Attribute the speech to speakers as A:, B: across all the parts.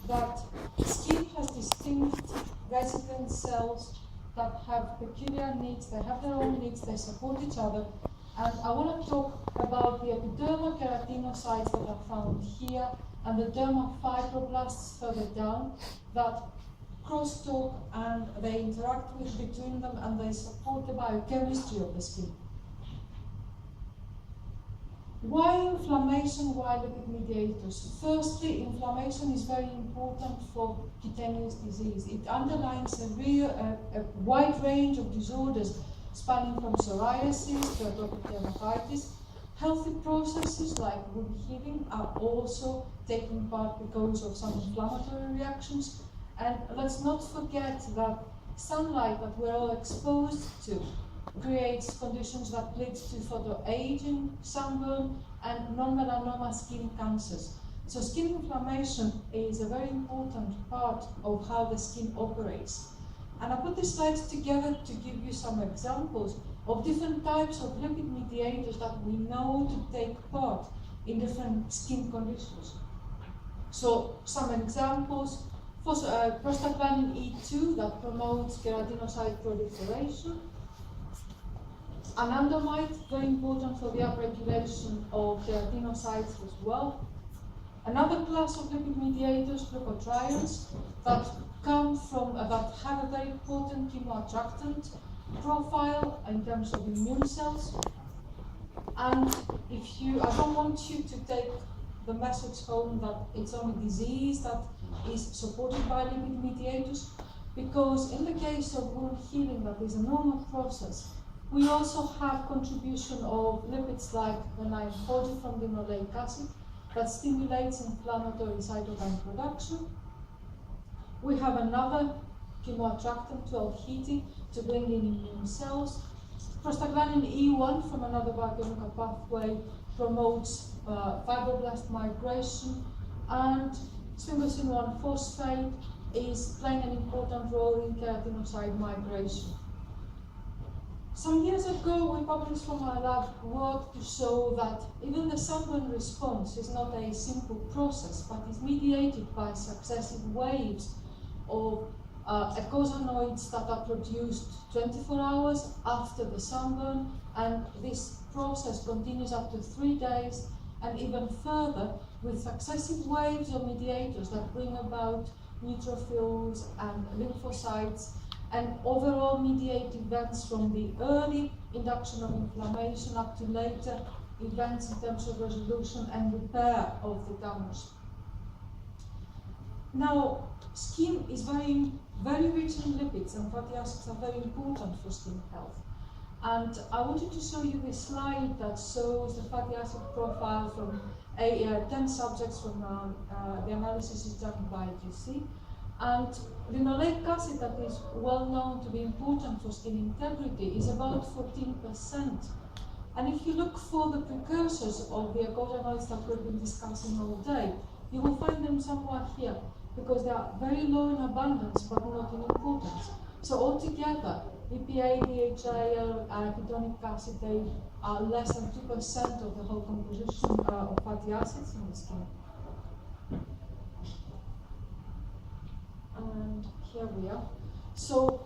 A: that skin has distinct resident cells that have peculiar needs, they have their own needs, they support each other. And I want to talk about the epidermal keratinocytes that are found here and the dermal fibroblasts further down that crosstalk and they interact with between them and they support the biochemistry of the skin. Why inflammation? Why lipid mediators? Firstly, inflammation is very important for cutaneous disease. It underlines a wide range of disorders spanning from psoriasis to atopic dermatitis. Healthy processes like wound healing are also taking part because of some inflammatory reactions. And let's not forget that sunlight that we're all exposed to creates conditions that lead to photoaging, sunburn, and non-melanoma skin cancers. So skin inflammation is a very important part of how the skin operates. And I put these slides together to give you some examples of different types of lipid mediators that we know to take part in different skin conditions. So some examples, prostaglandin E2 that promotes keratinocyte proliferation. Anandamide, very important for the upregulation of keratinocytes as well. Another class of lipid mediators, glucotrienes, that have a very potent chemoattractant profile in terms of immune cells. And I don't want you to take the message home that it's only disease that is supported by lipid mediators, because in the case of wound healing, that is a normal process. We also have contribution of lipids like the 940 from linoleic acid that stimulates inflammatory cytokine production. We have another chemoattractant, 12-HEATi, to bring in immune cells. Prostaglandin E1 from another biochemical pathway promotes fibroblast migration, and sphingosine 1-phosphate is playing an important role in keratinocyte migration. Some years ago, we published from our lab work to show that even the sunburn response is not a simple process, but is mediated by successive waves of eicosanoids that are produced 24 hours after the sunburn, and this process continues up to 3 days, and even further with successive waves of mediators that bring about neutrophils and lymphocytes and overall mediate events from the early induction of inflammation up to later events in terms of resolution and repair of the damage. Now, skin is very rich in lipids, and fatty acids are very important for skin health. And I wanted to show you this slide that shows the fatty acid profile from 10 subjects from the analysis is done by GC. And linoleic acid, that is well known to be important for skin integrity, is about 14%. And if you look for the precursors of the eicosanoids that we've been discussing all day, you will find them somewhere here, because they are very low in abundance but not in importance. So altogether, EPA, DHA, arachidonic acid, they are less than 2% of the whole composition of fatty acids in the skin. And here we are. So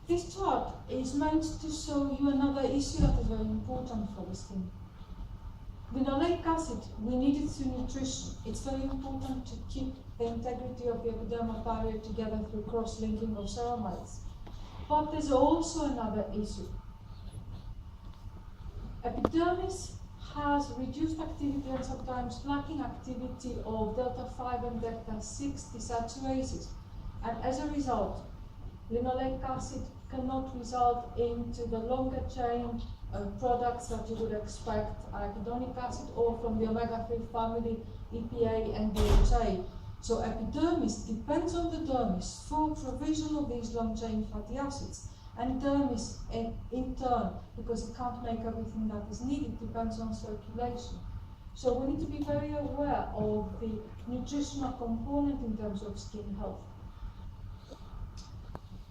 A: this chart is meant to show you another issue that is very important for the skin. Linoleic acid, we need it through nutrition. It's very important to keep the integrity of the epidermal barrier together through cross-linking of ceramides. But there's also another issue. Epidermis has reduced activity and sometimes lacking activity of delta-5 and delta-6 desaturases. And as a result, linoleic acid cannot result into the longer chain products that you would expect, arachidonic acid or from the omega-3 family, EPA and DHA. So epidermis depends on the dermis for provision of these long-chain fatty acids. And dermis, in turn, because it can't make everything that is needed, depends on circulation. So we need to be very aware of the nutritional component in terms of skin health.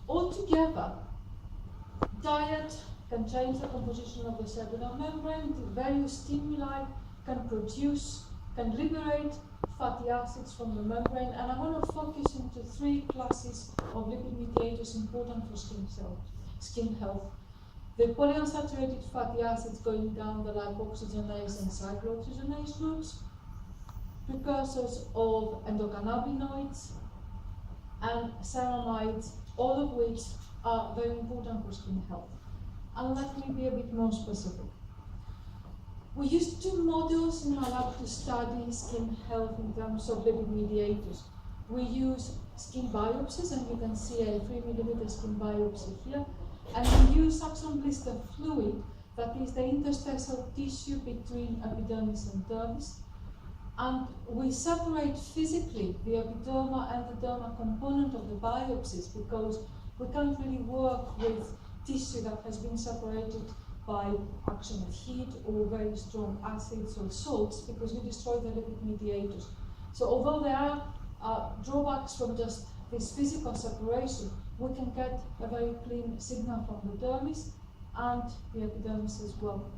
A: Altogether, diet can change the composition of the cellular membrane. The various stimuli can produce can liberate fatty acids from the membrane, and I want to focus into three classes of lipid mediators important for skin health. The polyunsaturated fatty acids going down the lipoxygenase and cyclooxygenase routes, precursors of endocannabinoids, and ceramides, all of which are very important for skin health. And let me be a bit more specific. We used two models in my lab to study skin health in terms of lipid mediators. We use skin biopsies, and you can see a 3mm skin biopsy here. And we use axon blister fluid, that is the interstitial tissue between epidermis and dermis. And we separate physically the epiderma and the derma component of the biopsies, because we can't really work with tissue that has been separated by action of heat or very strong acids or salts, because you destroy the lipid mediators. So although there are drawbacks from just this physical separation, we can get a very clean signal from the dermis and the epidermis as well.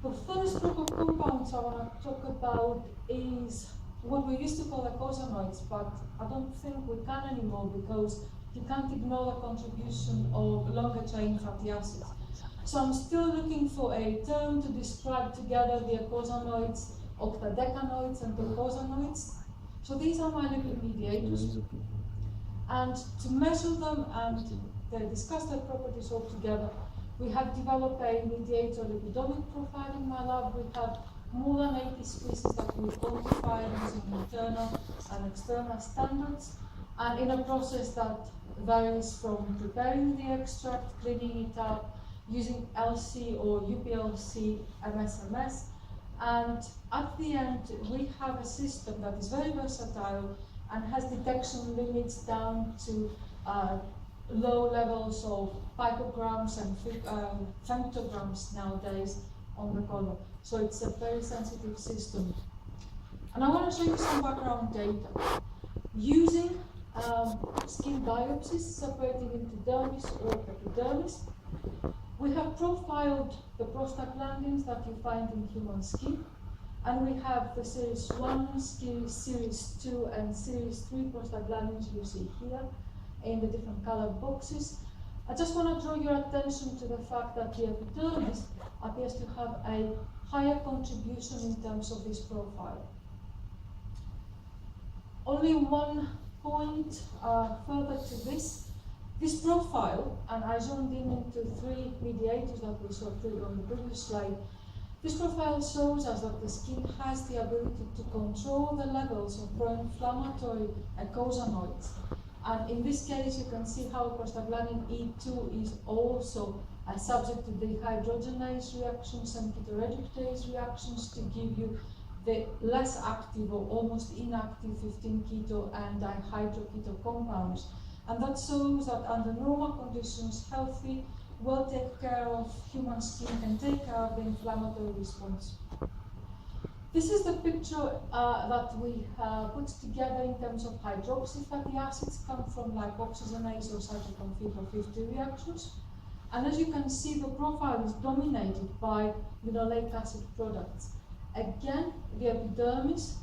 A: The first group of compounds I want to talk about is what we used to call eicosanoids, but I don't think we can anymore, because you can't ignore the contribution of longer chain fatty acids. So I'm still looking for a term to describe together the eicosanoids, octadecanoids, and docosanoids. So these are my lipid mediators. And to measure them and discuss their properties all together, we have developed a mediator lipidomic profile in my lab. We have more than 80 species that we quantify using internal and external standards, and in a process that varies from preparing the extract, cleaning it up, using LC or UPLC, MSMS, and at the end we have a system that is very versatile and has detection limits down to low levels of picograms and femtograms nowadays on the color. So it's a very sensitive system. And I want to show you some background data. Using skin biopsies separating into dermis or epidermis, we have profiled the prostaglandins that you find in human skin, and we have the series 1, series 2, and series 3 prostaglandins you see here in the different colored boxes. I just want to draw your attention to the fact that the epidermis appears to have a higher contribution in terms of this profile. Only one point further to this profile, and I zoomed in into 3 mediators that we saw on the previous slide. This profile shows us that the skin has the ability to control the levels of pro-inflammatory eicosanoids. And in this case, you can see how prostaglandin E2 is also subject to dehydrogenase reactions and ketoreductase reactions to give you the less active or almost inactive 15-keto and dihydroketo compounds. And that shows that under normal conditions, healthy, well taken care of human skin can take care of the inflammatory response. This is the picture that we put together in terms of hydroxy fatty acids come from lipoxygenase or cytochrome P450 reactions. And as you can see, the profile is dominated by linoleic acid products. Again, the epidermis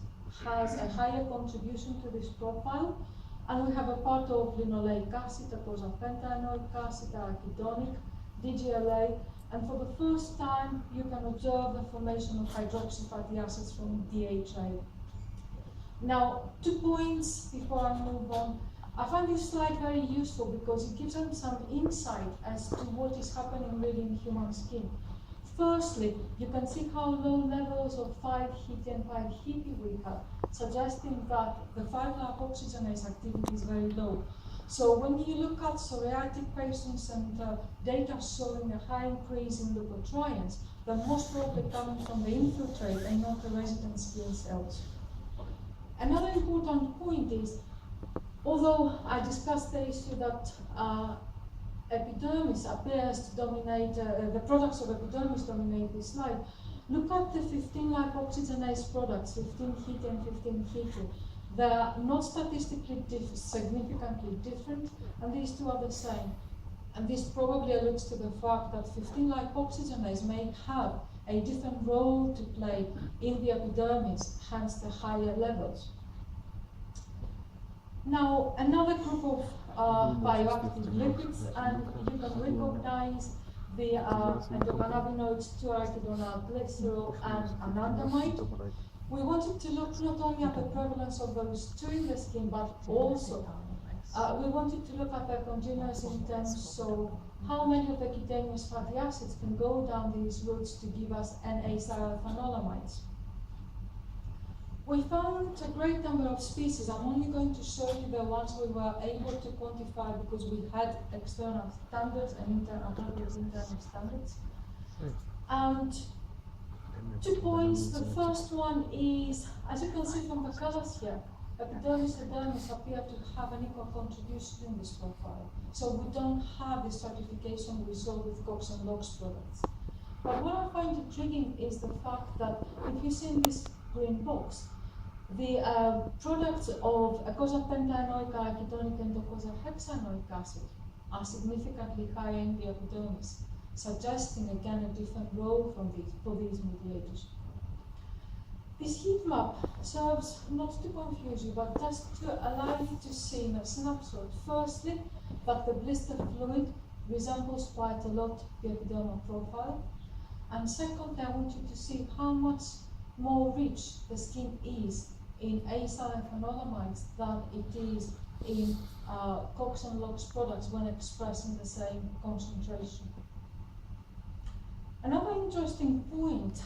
A: has a higher contribution to this profile, and we have a part of linoleic acid, eicosapentaenoic acid, arachidonic, DGLA, and for the first time you can observe the formation of hydroxy fatty acids from DHA. Now, 2 points before I move on. I find this slide very useful because it gives them some insight as to what is happening really in human skin. Firstly, you can see how low levels of 5-HT and 5-HT we have, suggesting that the 5-lipoxygenase activity is very low. So when you look at psoriatic patients and data showing a high increase in leukotrienes, they're most probably coming from the infiltrate and not the resident skin cells. Another important point is, although I discussed the issue that epidermis appears to dominate, the products of epidermis dominate this slide, look at the 15-lipoxygenase products, 15-HT and 15-HT. They are not statistically significantly different, and these two are the same. And this probably alludes to the fact that 15-lipoxygenase may have a different role to play in the epidermis, hence the higher levels. Now, another group of bioactive lipids, and you can recognize the endocannabinoids 2-arachidonylglycerol and anandamide. We wanted to look not only at the prevalence of those two in the skin, but also we wanted to look at their congeners in terms of how many of the cutaneous fatty acids can go down these routes to give us N-acetylphenolamides. We found a great number of species. I'm only going to show you the ones we were able to quantify because we had external standards and internal standards. And 2 points. The first one is, as you can see from the colors here, epidermis and dermis appear to have an equal contribution in this profile. So we don't have the stratification we saw with Cox and Lox products. But what I find intriguing is the fact that if you see in this green box, the products of eicosapentaenoic arachidonic and docosahexaenoic acid are significantly higher in the epidermis, suggesting again a different role for these mediators. This heat map serves not to confuse you, but just to allow you to see in a snapshot, firstly, that the blister fluid resembles quite a lot the epidermal profile, and secondly, I want you to see how much more rich the skin is in acyl and phenolamides than it is in Cox and Lox products when expressed in the same concentration. Another interesting point,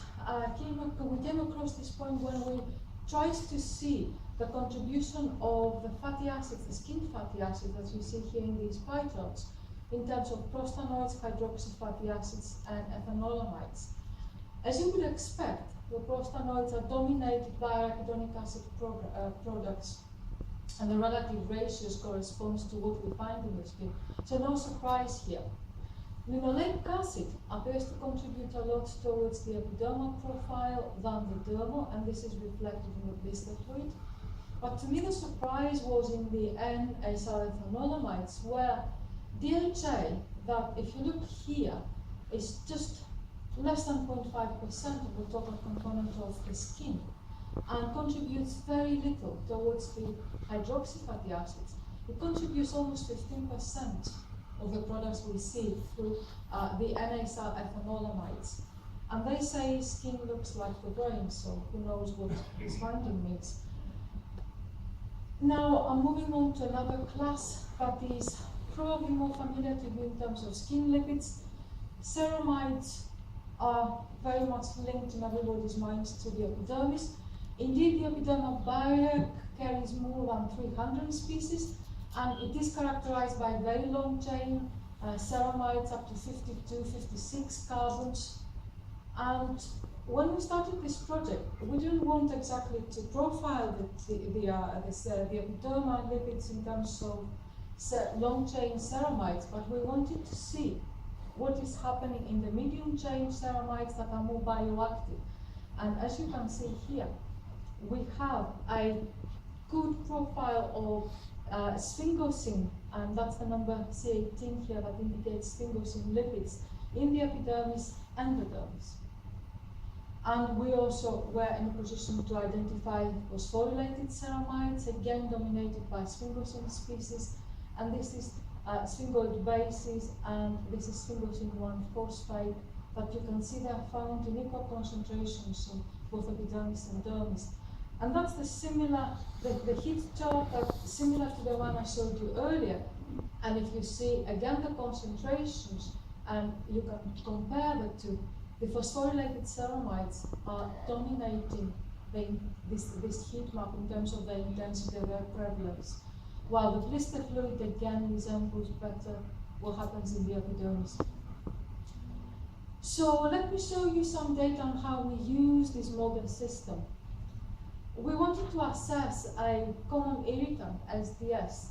A: we came across this point when we tried to see the contribution of the fatty acids, the skin fatty acids, as you see here in these pie charts, in terms of prostanoids, hydroxy fatty acids, and ethanolamides. As you would expect, the prostanoids are dominated by arachidonic acid products, and the relative ratios corresponds to what we find in the skin. So no surprise here. Linoleic acid appears to contribute a lot towards the epidermal profile than the dermal, and this is reflected in the blister fluid. But to me the surprise was in the N-acetylphenolamides, where DHA, that if you look here, is just less than 0.5% of the total component of the skin, and contributes very little towards the hydroxy fatty acids. It contributes almost 15% of the products we see through the N-acetylphenolamides. And they say skin looks like the brain, so who knows what this finding means. Now I'm moving on to another class that is probably more familiar to you in terms of skin lipids. Ceramides are very much linked in everybody's minds to the epidermis. Indeed, the epidermal barrier carries more than 300 species, and it is characterized by very long chain ceramides up to 52, 56 carbons. And when we started this project, we didn't want exactly to profile the epidermal lipids in terms of long chain ceramides, but we wanted to see what is happening in the medium chain ceramides that are more bioactive. And as you can see here, we have a good profile of sphingosine, and that's the number C18 here that indicates sphingosine lipids in the epidermis and the dermis. And we also were in a position to identify phosphorylated ceramides, again dominated by sphingosine species, and this is sphingoid bases, and this is sphingosine 1-phosphate, but you can see they are found in equal concentrations in both epidermis and dermis. And that's the heat chart that's similar to the one I showed you earlier. And if you see again the concentrations, and you can compare the two, the phosphorylated ceramides are dominating this heat map in terms of their intensity of their prevalence, while the blister fluid again resembles better what happens in the epidermis. So let me show you some data on how we use this model system. We wanted to assess a common irritant, SDS,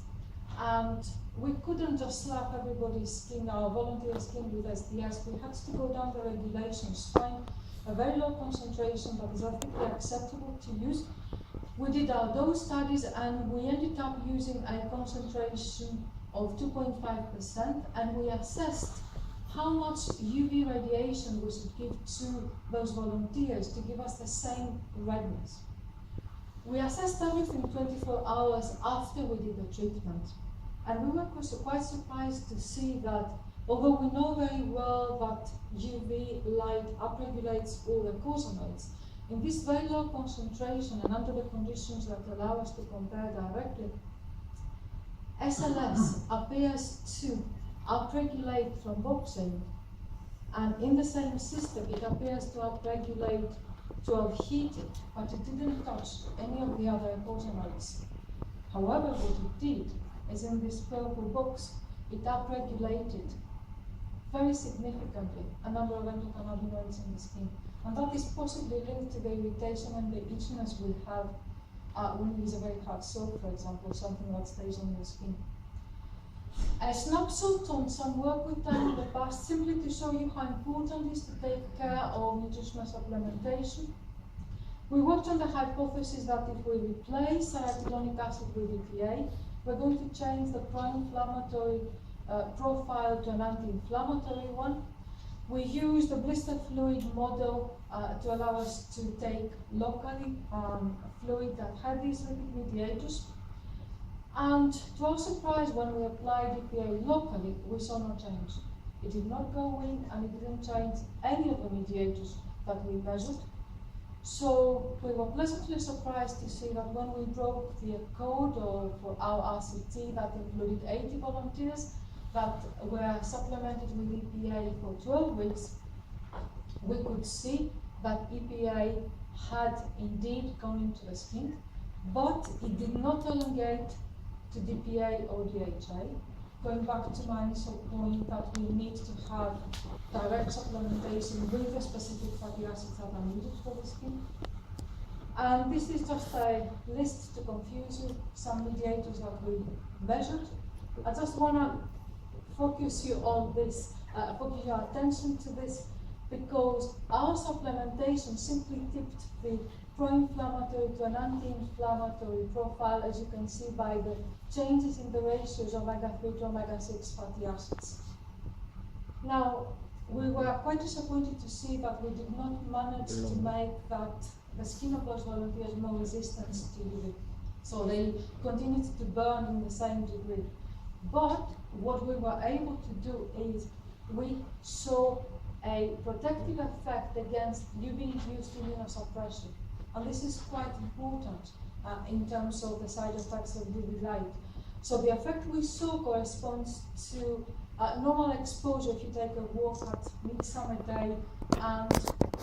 A: and we couldn't just slap everybody's skin, our volunteer skin, with SDS. We had to go down the regulations, find a very low concentration that is ethically acceptable to use. We did our dose studies, and we ended up using a concentration of 2.5%, and we assessed how much UV radiation we should give to those volunteers to give us the same redness. We assessed everything 24 hours after we did the treatment, and we were quite surprised to see that although we know very well that UV light upregulates all the cosanoids, in this very low concentration and under the conditions that allow us to compare directly, SLS appears to upregulate thromboxane, and in the same system it appears to upregulate 12 heated, but it didn't touch any of the other cosanoids. However, what it did is in this purple box, it upregulated very significantly a number of endocannabinoids in the skin. And that is possibly linked to the irritation and the itchiness we have when we use a very hard soap, for example, something that stays on your skin. A snapshot on some work we've done in the past, simply to show you how important it is to take care of nutritional supplementation. We worked on the hypothesis that if we replace arachidonic acid with EPA, we're going to change the pro-inflammatory profile to an anti-inflammatory one. We used the blister fluid model to allow us to take locally fluid that had these lipid mediators. And to our surprise, when we applied EPA locally, we saw no change. It did not go in, and it didn't change any of the mediators that we measured. So we were pleasantly surprised to see that when we broke the code for our RCT that included 80 volunteers that were supplemented with EPA for 12 weeks, we could see that EPA had indeed gone into the skin, but it did not elongate to DPA or DHA. Going back to my initial point that we need to have direct supplementation with the specific fatty acids that are needed for the skin. And this is just a list to confuse you, some mediators that we measured. I just want to focus you on this, focus your attention to this, because our supplementation simply tipped the pro-inflammatory to an anti-inflammatory profile, as you can see by the changes in the ratios of omega-3 to omega-6 fatty acids. Now, we were quite disappointed to see that we did not manage to make that the skin of those volunteers more resistant to UV. So they continued to burn in the same degree. But what we were able to do is we saw a protective effect against UV-induced immunosuppression. And this is quite important in terms of the side effects of UV light. So the effect we saw corresponds to normal exposure if you take a walk at midsummer day, and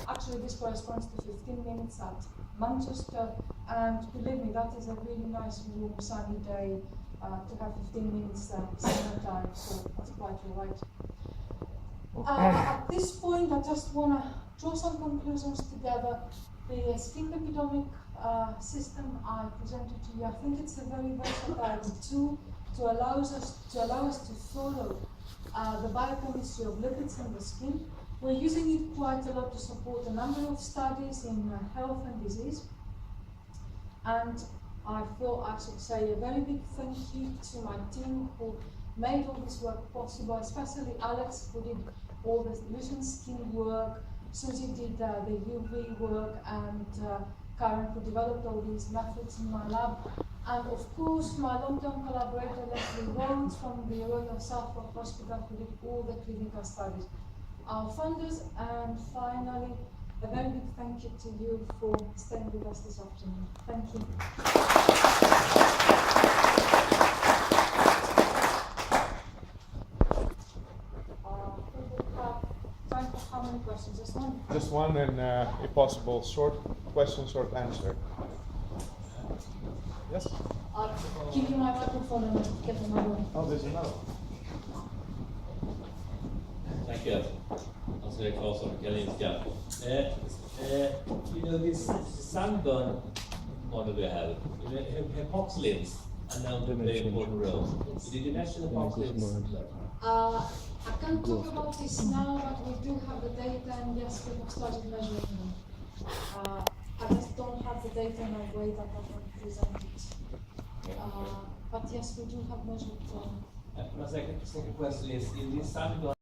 A: actually this corresponds to 15 minutes at Manchester, and believe me, that is a really nice, warm, sunny day to have 15 minutes summertime, so that's quite all right. At this point, I just want to draw some conclusions together. The skin lipidomic system I presented to you, I think it's a very versatile tool to allow us to follow the biochemistry of lipids in the skin. We're using it quite a lot to support a number of studies in health and disease. And I feel I should say a very big thank you to my team who made all this work possible, especially Alex, who did all the solution skin work, Susie did the UV work, and Karen, who developed all these methods in my lab. And of course, my long-term collaborator, Leslie Rhodes from the Royal Suffolk Hospital, who did all the clinical studies. Our funders, and finally, a very big thank you to you for staying with us this afternoon. Thank you. How many questions? Just one?
B: Just one, and if possible, short question, short answer. Yes?
A: I'll give you my microphone and I'll get another one.
B: Oh, there's another.
C: Thank you. Also, Claes from Kalinska. You know, this sunburn model we have, hypoxylins are now playing an important role.
A: Yes.
C: Did you mention hypoxylins?
A: I can't talk about this now, but we do have the data, and yes, we have started measuring them. I just don't have the data in a way that I can present it. But yes, we do have measured them.
C: My second question is, in this sunburn